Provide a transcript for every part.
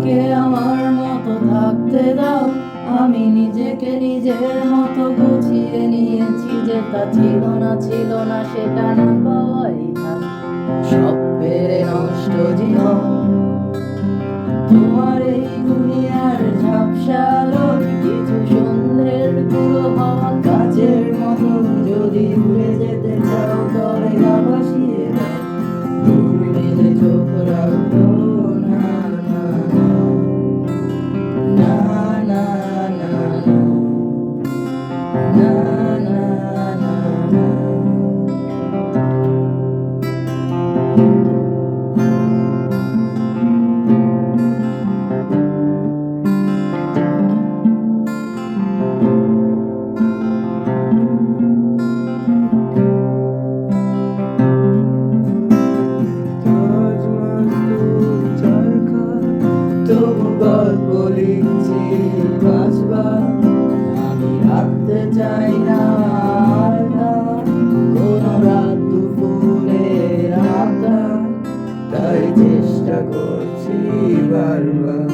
আমাকে আমার মতো থাকতে দাও, আমি নিজেকে নিজের মতো গুছিয়ে নিয়েছি। যেটা ছিল না সেটা না পাওয়াই থাক। সব পেরে নষ্ট জীবন তোমার এই দুনিয়ার ঝাপসালো কিছু সন্ধ্যের গুঁড়ো হওয়া কাচের মতো। যদি উড়ে যেতে চাও তবে গা ভাসিয়ে দাও, দূর মেলে চোখ রাখো না না না না না না না না না। তবু গল্প লিখছি বাঁচবার, আমি রাখতে চাই না আর কোন রাত দুপুরের আবদার। তাই চেষ্টা করছি বারবার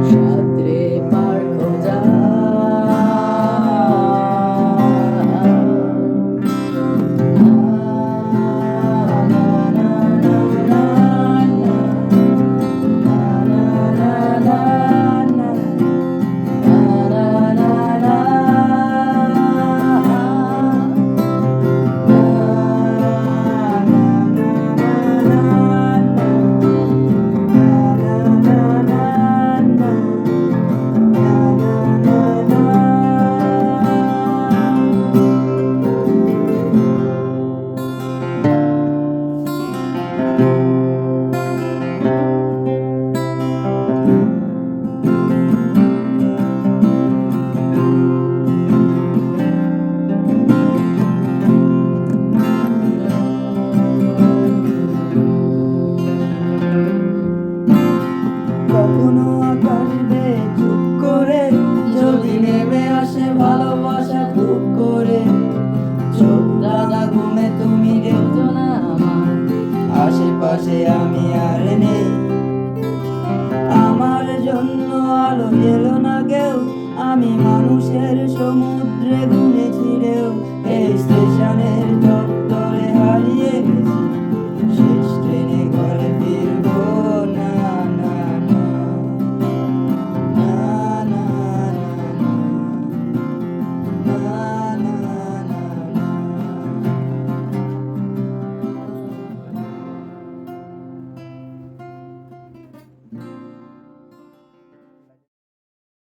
সাঁতরে পার খোঁজা। কখনো আকাশ বেয়ে চুপ করে যদি নেমে আসে ভালোবাসা খুব করে। চোখ দাদা ঘুমে তুমি দেখছো না আমার আশেপাশে আমি আর নেই। আমার জন্য আলো এলো না কেউ, আমি মানুষের সমুদ্রে